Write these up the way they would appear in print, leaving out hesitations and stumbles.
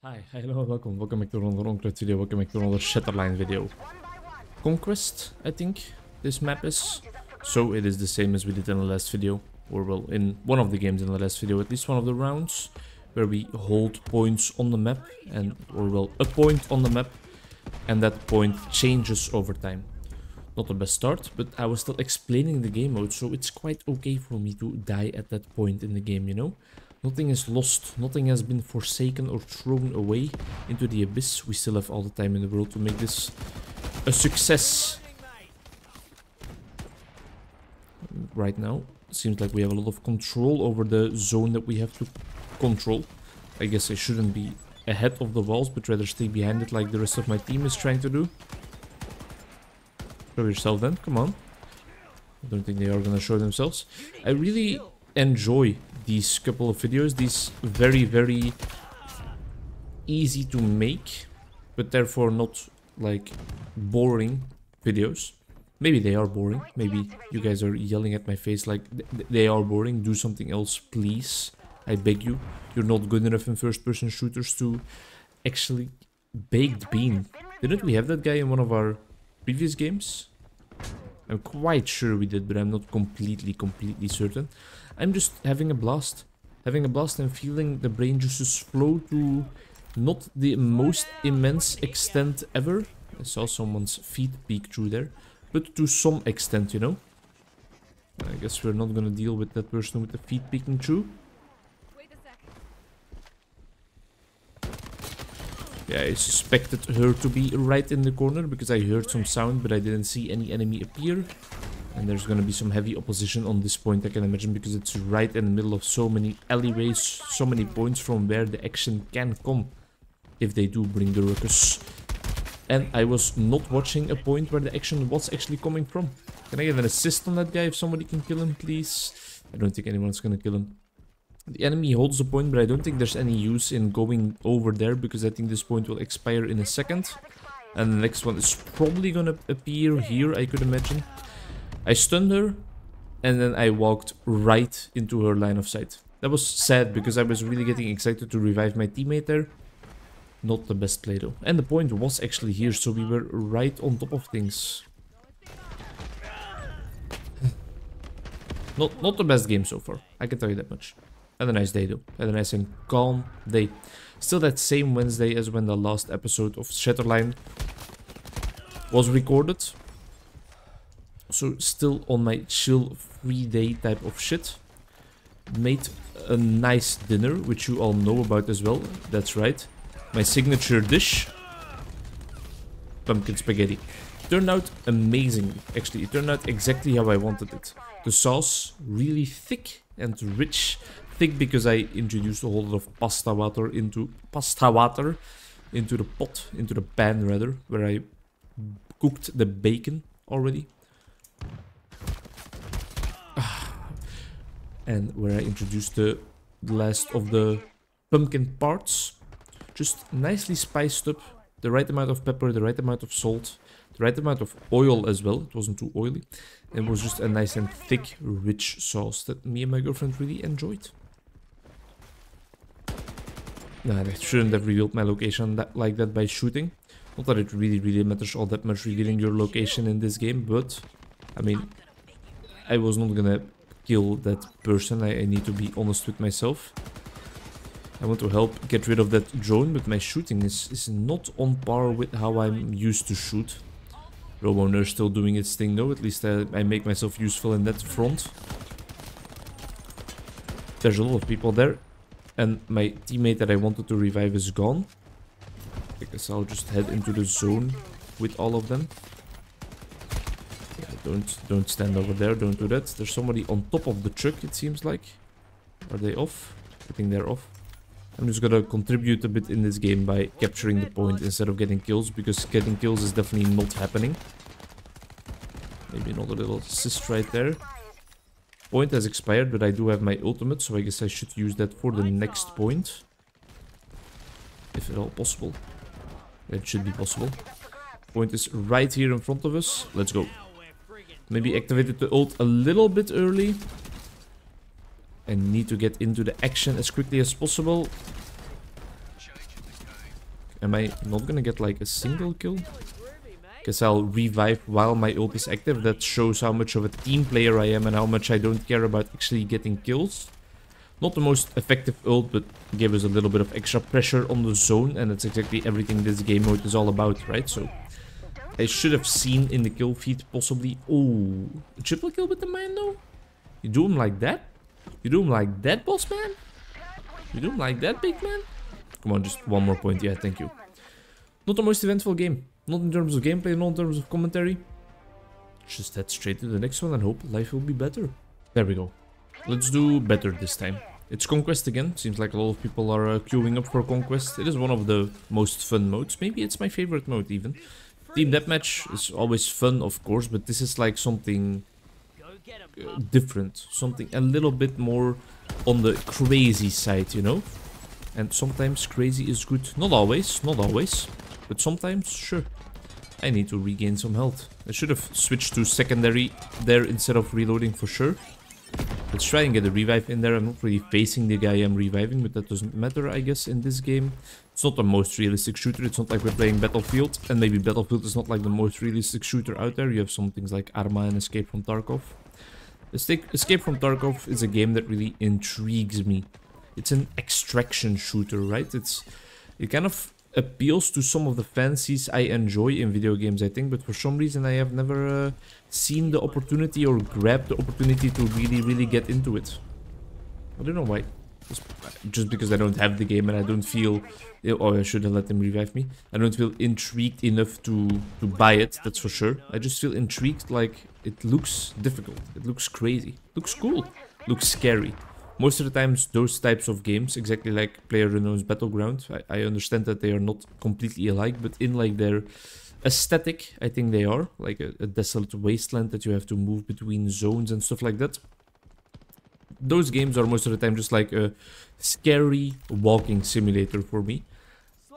Hi, hello, welcome back to another Onkruid video, welcome back to another Shatterline video. Conquest, I think, this map is. So it is the same as we did in the last video, or well, in one of the games in the last video, at least one of the rounds, where we hold points on the map, or well, a point on the map, and that point changes over time. Not the best start, but I was still explaining the game mode, so it's quite okay for me to die at that point in the game, you know? Nothing is lost, nothing has been forsaken or thrown away into the abyss. We still have all the time in the world to make this a success. Right now, it seems like we have a lot of control over the zone that we have to control. I guess I shouldn't be ahead of the walls, but rather stay behind it like the rest of my team is trying to do. Show yourself then, come on. I don't think they are gonna show themselves. I really enjoy these couple of videos, these very easy to make, but therefore not like boring videos. Maybe they are boring, maybe you guys are yelling at my face like they are boring, do something else please, I beg you. You're not good enough in first person shooters to actually baked bean. Didn't we have that guy in one of our previous games? I'm quite sure we did, but I'm not completely certain. I'm just having a blast. Having a blast and feeling the brain juices flow to not the most immense extent ever. I saw someone's feet peek through there. But to some extent, you know. I guess we're not gonna deal with that person with the feet peeking through. Yeah, I suspected her to be right in the corner because I heard some sound, but I didn't see any enemy appear. And there's gonna be some heavy opposition on this point, I can imagine, because it's right in the middle of so many alleyways, so many points from where the action can come if they do bring the ruckus. And I was not watching a point where the action was actually coming from. Can I get an assist on that guy if somebody can kill him, please? I don't think anyone's gonna kill him. The enemy holds the point, but I don't think there's any use in going over there because I think this point will expire in a second. And the next one is probably gonna appear here, I could imagine. I stunned her, and then I walked right into her line of sight. That was sad because I was really getting excited to revive my teammate there. Not the best play though. And the point was actually here, so we were right on top of things. Not the best game so far, I can tell you that much. Had a nice day though, had a nice and calm day. Still that same Wednesday as when the last episode of Shatterline was recorded. So still on my chill 3-day type of shit. Made a nice dinner, which you all know about as well, that's right. My signature dish. Pumpkin spaghetti. Turned out amazing, actually. It turned out exactly how I wanted it. The sauce, really thick and rich. Thick because I introduced a whole lot of pasta water into the pot, into the pan rather, where I cooked the bacon already. And where I introduced the last of the pumpkin parts. Just nicely spiced up, the right amount of pepper, the right amount of salt, the right amount of oil as well. It wasn't too oily. It was just a nice and thick, rich sauce that me and my girlfriend really enjoyed. Nah, I shouldn't have revealed my location like that by shooting. Not that it really matters all that much revealing your location in this game, but I mean, I was not gonna kill that person. I need to be honest with myself. I want to help get rid of that drone, but my shooting is not on par with how I'm used to shoot. Robo-Nurse still doing its thing though, at least I make myself useful in that front. There's a lot of people there. And my teammate that I wanted to revive is gone. I guess I'll just head into the zone with all of them. Yeah, don't stand over there, don't do that. There's somebody on top of the truck, it seems like. Are they off? I think they're off. I'm just gonna contribute a bit in this game by capturing the point instead of getting kills, because getting kills is definitely not happening. Maybe another little assist right there. Point has expired, but I do have my ultimate, so I guess I should use that for the next point. If at all possible. That should be possible. Point is right here in front of us. Let's go. Maybe activated the ult a little bit early. I need to get into the action as quickly as possible. Am I not gonna get like a single kill? Guess I'll revive while my ult is active. That shows how much of a team player I am and how much I don't care about actually getting kills. Not the most effective ult, but gave us a little bit of extra pressure on the zone, and that's exactly everything this game mode is all about, right? So I should have seen in the kill feed possibly. Oh, a triple kill with the man though? You do him like that? You do him like that, boss man? You do him like that, big man? Come on, just one more point. Yeah, thank you. Not the most eventful game. Not in terms of gameplay, not in terms of commentary. Just head straight to the next one and hope life will be better. There we go. Let's do better this time. It's Conquest again. Seems like a lot of people are queuing up for Conquest. It is one of the most fun modes. Maybe it's my favorite mode even. Team Deathmatch is always fun, of course, but this is like something different. Something a little bit more on the crazy side, you know? And sometimes crazy is good. Not always, but sometimes, sure. I need to regain some health. I should have switched to secondary there instead of reloading for sure. Let's try and get a revive in there. I'm not really facing the guy I'm reviving, but that doesn't matter, I guess, in this game. It's not the most realistic shooter. It's not like we're playing Battlefield. And maybe Battlefield is not like the most realistic shooter out there. You have some things like Arma and Escape from Tarkov. Escape from Tarkov is a game that really intrigues me. It's an extraction shooter, right? It kind of appeals to some of the fancies I enjoy in video games, I think, but for some reason I have never seen the opportunity or grabbed the opportunity to really get into it. I don't know why. Just because I don't have the game and I don't feel... Oh, I should have let them revive me. I don't feel intrigued enough to buy it, that's for sure. I just feel intrigued, like, it looks difficult. It looks crazy. Looks cool. Looks scary. Most of the times, those types of games, exactly like PlayerUnknown's Battleground, I understand that they are not completely alike, but in like their aesthetic, I think they are. Like a desolate wasteland that you have to move between zones and stuff like that. Those games are most of the time just like a scary walking simulator for me.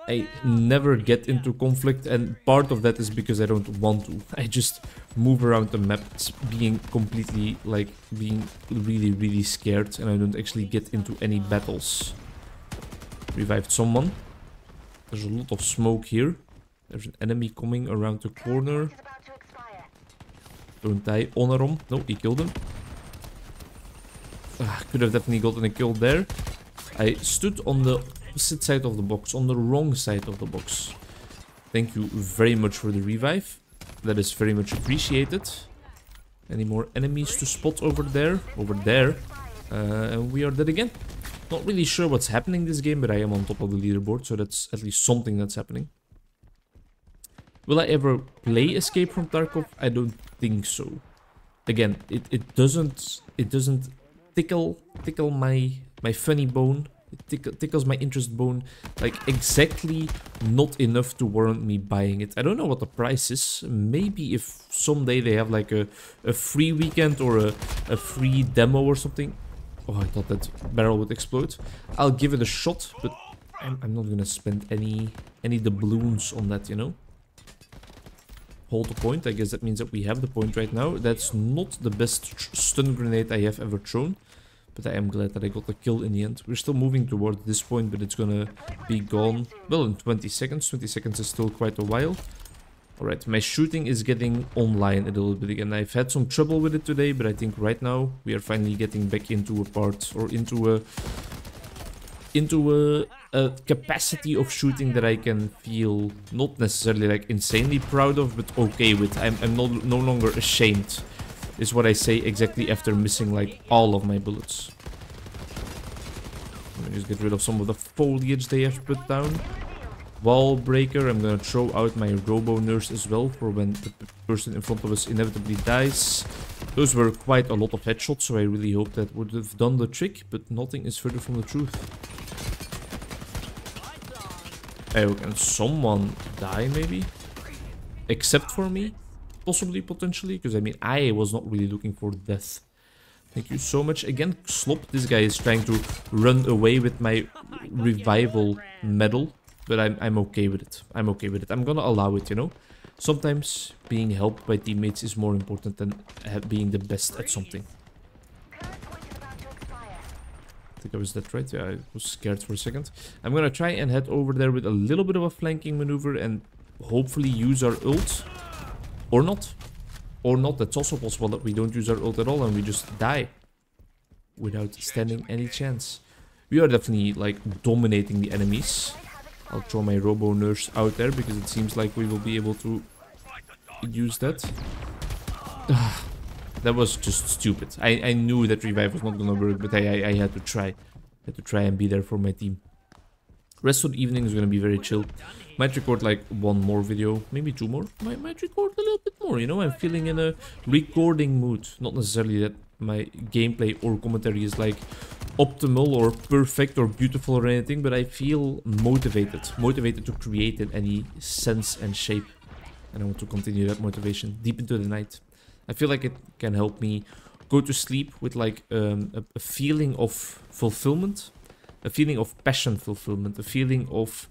I never get into conflict, and part of that is because I don't want to. I just move around the map being completely, like, being really scared, and I don't actually get into any battles. Revived someone. There's a lot of smoke here. There's an enemy coming around the corner. Don't die. Onarom. No, he killed him. Could have definitely gotten a kill there. I stood on the opposite side of the box, on the wrong side of the box. Thank you very much for the revive. That is very much appreciated. Any more enemies to spot over there? Over there. And we are dead again. Not really sure what's happening this game, but I am on top of the leaderboard, so that's at least something that's happening. Will I ever play Escape from Tarkov? I don't think so. Again, it doesn't tickle my funny bone. It tickles my interest bone, like exactly not enough to warrant me buying it. I don't know what the price is. Maybe if someday they have like a free weekend or a free demo or something. Oh, I thought that barrel would explode. I'll give it a shot, but I'm not gonna spend any doubloons on that, you know. Hold the point. I guess that means that we have the point right now. That's not the best stun grenade I have ever thrown. But I am glad that I got the kill in the end. We're still moving towards this point, but it's gonna be gone, well, in 20 seconds. 20 seconds is still quite a while. Alright, my shooting is getting online a little bit again. I've had some trouble with it today, but I think right now we are finally getting back into a part, or into a capacity of shooting that I can feel not necessarily like insanely proud of, but okay with. I'm no longer ashamed. Is what I say exactly after missing like all of my bullets. Let me just get rid of some of the foliage they have put down. Wall breaker. I'm gonna throw out my robo nurse as well for when the person in front of us inevitably dies. Those were quite a lot of headshots, so I really hope that would have done the trick, but nothing is further from the truth. Oh, can someone die maybe? Except for me? Possibly, potentially, because I mean, I was not really looking for death. Thank you so much. Again, Slop, this guy is trying to run away with my revival medal, but I'm okay with it. I'm okay with it. I'm gonna allow it, you know? Sometimes being helped by teammates is more important than being the best at something. think I was that right. Yeah, I was scared for a second. I'm gonna try and head over there with a little bit of a flanking maneuver and hopefully use our ult. Or not. Or not. That's also possible that we don't use our ult at all and we just die. Without standing any chance. We are definitely, like, dominating the enemies. I'll throw my Robo Nurse out there because it seems like we will be able to use that. That was just stupid. I knew that revive was not gonna work, but I had to try. Had to try and be there for my team. Rest of the evening is gonna be very chill. Might record like one more video, maybe two more. Might record a little bit more, you know. I'm feeling in a recording mood. Not necessarily that my gameplay or commentary is like optimal or perfect or beautiful or anything, but I feel motivated. Motivated to create in any sense and shape. And I want to continue that motivation deep into the night. I feel like it can help me go to sleep with like a feeling of fulfillment. A feeling of passion fulfillment. A feeling of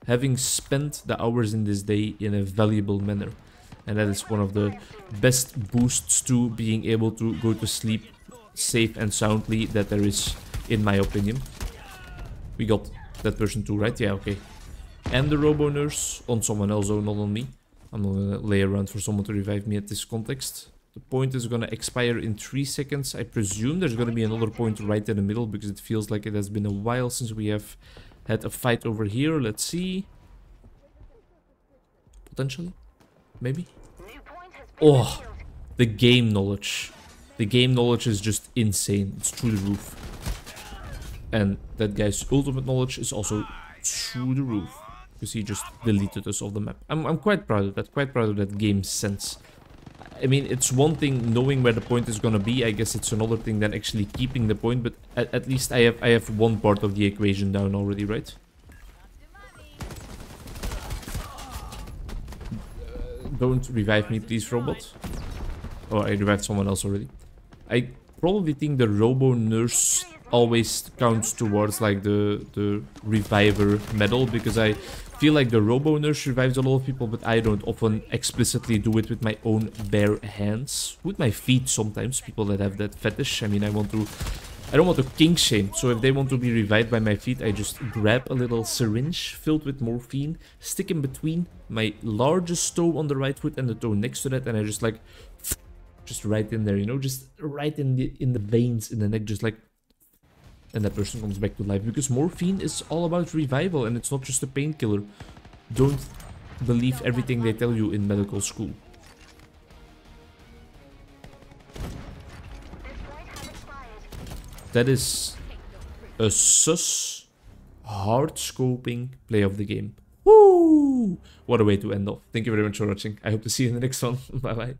having spent the hours in this day in a valuable manner. And that is one of the best boosts to being able to go to sleep safe and soundly that there is, in my opinion. We got that person too, right? Yeah, okay. And the Robo Nurse on someone else, though, not on me. I'm not gonna lay around for someone to revive me at this context. The point is gonna expire in 3 seconds. I presume there's gonna be another point right in the middle because it feels like it has been a while since we have had a fight over here. Let's see. Potentially. Maybe. Oh, the game knowledge. The game knowledge is just insane. It's through the roof. And that guy's ultimate knowledge is also through the roof. Because he just deleted us off the map. I'm quite proud of that. Quite proud of that game sense. I mean, it's one thing knowing where the point is gonna be. I guess it's another thing than actually keeping the point. But at least I have one part of the equation down already, right? Don't revive me, please, robot. Oh, I revived someone else already. I probably think the Robo Nurse always counts towards like the reviver medal, because I feel like the Robo Nurse revives a lot of people, but I don't often explicitly do it with my own bare hands. With my feet sometimes, people that have that fetish. I mean, I don't want to kink shame, so if they want to be revived by my feet, I just grab a little syringe filled with morphine, stick in between my largest toe on the right foot and the toe next to that, and I just like, just right in there, you know, just right in the veins in the neck, just like, and that person comes back to life, because morphine is all about revival, and it's not just a painkiller. Don't believe everything they tell you in medical school. That is a sus, hard-scoping play of the game. Woo! What a way to end off. Thank you very much for watching. I hope to see you in the next one. Bye-bye.